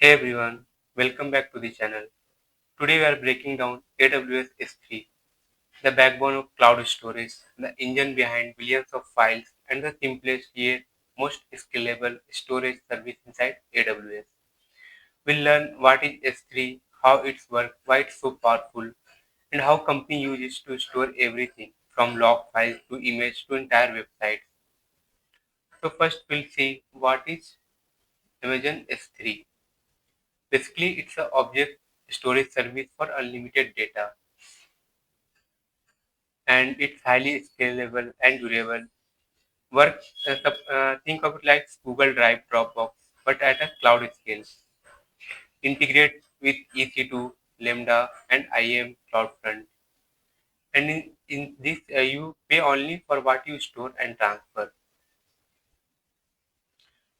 Hey everyone, welcome back to the channel. Today we are breaking down AWS S3, the backbone of cloud storage, the engine behind billions of files, and the simplest yet most scalable storage service inside AWS. We'll learn what is S3, how it works, why it's so powerful, and how company uses to store everything from log files to image to entire websites. So first we'll see what is Amazon S3. Basically, it's an object storage service for unlimited data, and it's highly scalable and durable. Think of it like Google Drive, Dropbox, but at a cloud scale. Integrate with EC2, Lambda, and IAM CloudFront. And in this, you pay only for what you store and transfer.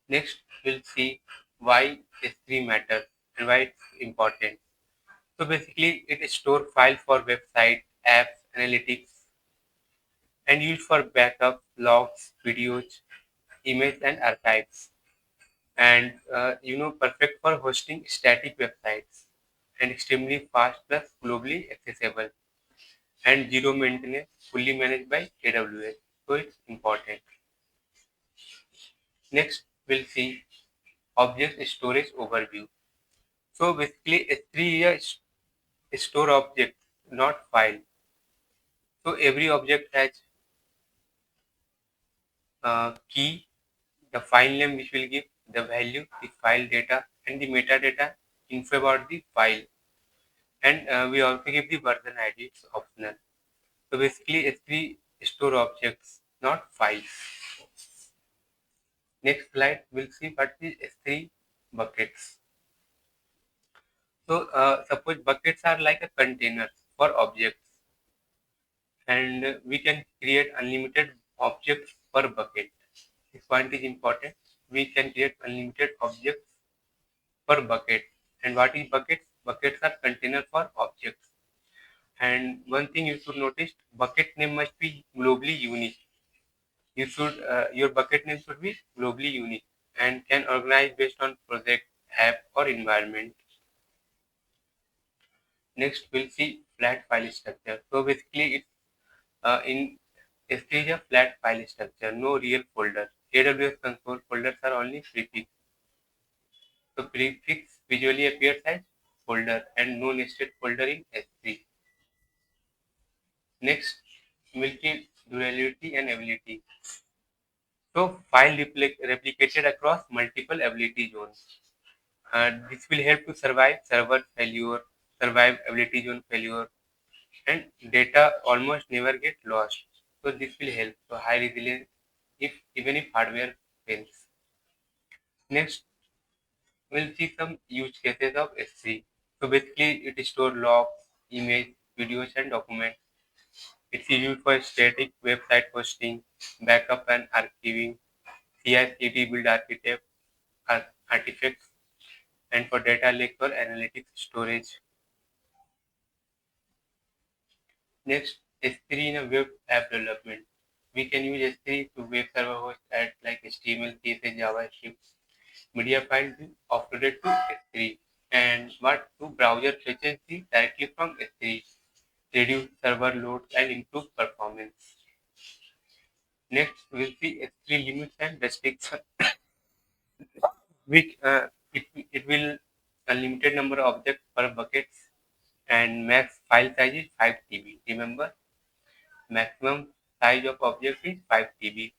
Next, we'll see why S3 matters and why it's important. So basically, it stores files for website, apps, analytics, and used for backup, logs, videos, image, and archives. And perfect for hosting static websites and extremely fast plus globally accessible and zero maintenance, fully managed by AWS. So it's important. Next, we'll see object storage overview. So basically, S3 is a store object, not file. So every object has key, the file name which will give the value, the file data, and the metadata info about the file. And we also give the version ID, it's optional. So basically, S3 store objects, not files. Next slide, we'll see what is S3 buckets. So suppose buckets are like a container for objects, and we can create unlimited objects per bucket. This point is important. We can create unlimited objects per bucket. And what is buckets? Buckets are container for objects. And one thing you should notice, bucket name must be globally unique. Your bucket name should be globally unique and can organize based on project, app, or environment. Next, we'll see flat file structure. So basically, it's in S3 is a flat file structure, no real folder. AWS console folders are only prefix. So prefix visually appears as folder and no nested folder in S3. Next, multi durability and ability. So file replicated across multiple ability zones. This will help to survive server failure, survive ability zone failure, and data almost never get lost. So this will help. So high resilience if even if hardware fails. Next, we'll see some use cases of S3. So basically, it stores logs, image, videos, and documents. It's used for static website hosting, backup and archiving, CI/CD build artifacts, and for data lake or analytics storage. Next, S3 in a web app development. We can use S3 to web server host at like HTML, CSS, JavaScript. Media files is offloaded to S3. And what to browser fetches the directly from S3, reduce server load and improve performance. Next, we'll see S3 limits and restrictions. It will unlimited number of objects per buckets and max file size is 5 TB. Remember, maximum size of object is 5 TB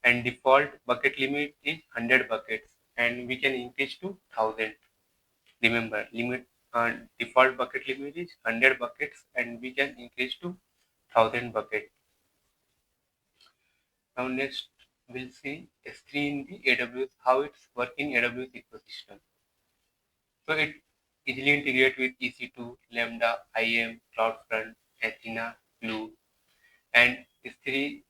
and default bucket limit is 100 buckets and we can increase to 1000. Remember, limit default bucket limit is 100 buckets and we can increase to 1000 buckets. Now next we'll see S3 in the AWS, how it's work in AWS ecosystem. So it easily integrate with EC2, Lambda, IAM, CloudFront, Athena, Glue, and S3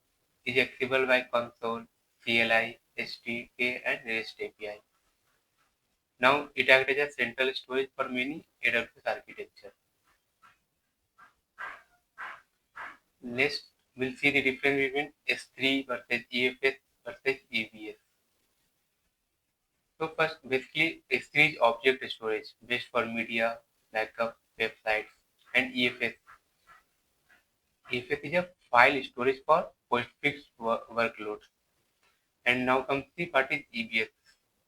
is accessible by console, CLI, SDK, and REST API. Now it acts as a central storage for many AWS architecture. Next, we'll see the difference between S3 versus EFS versus EBS. So first, basically, S3 is object storage based for media, backup, websites, and EFS. EFS is a file storage for postfix workloads. And now comes the what is EBS.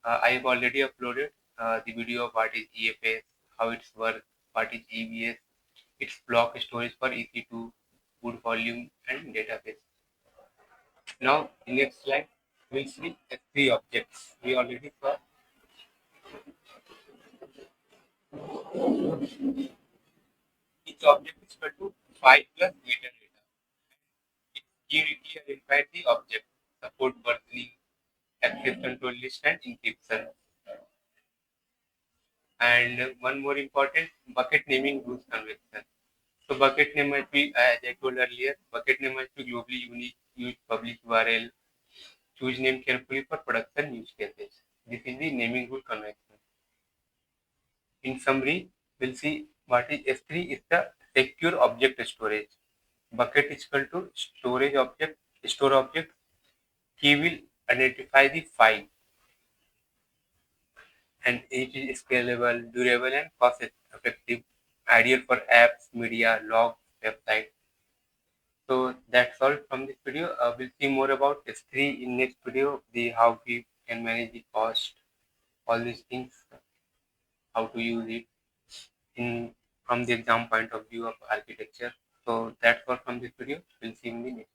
I have already uploaded the video of what is EFS, how it's work, what is EBS. It's block storage for EC2, boot volume, and database. Now, in next slide, we'll see S3 objects. We already saw each object is equal to 5 plus metadata. Its key directly identifies the object, support versioning, access control list, and encryption. And one more important, bucket naming rules convention. So bucket name must be, as I told earlier, bucket name must be globally unique, use public URL, choose name carefully for production use cases. This is the naming rule convention. In summary, we'll see what is S3 is the secure object storage. Bucket is equal to storage object, store object. Key will identify the file, and it is scalable, durable, and cost effective. Ideal for apps, media, logs, websites. So that's all from this video. We'll see more about S3 in next video. The how we can manage the cost, all these things, how to use it in from the exam point of view of architecture. So that's all from this video. We'll see you in the next.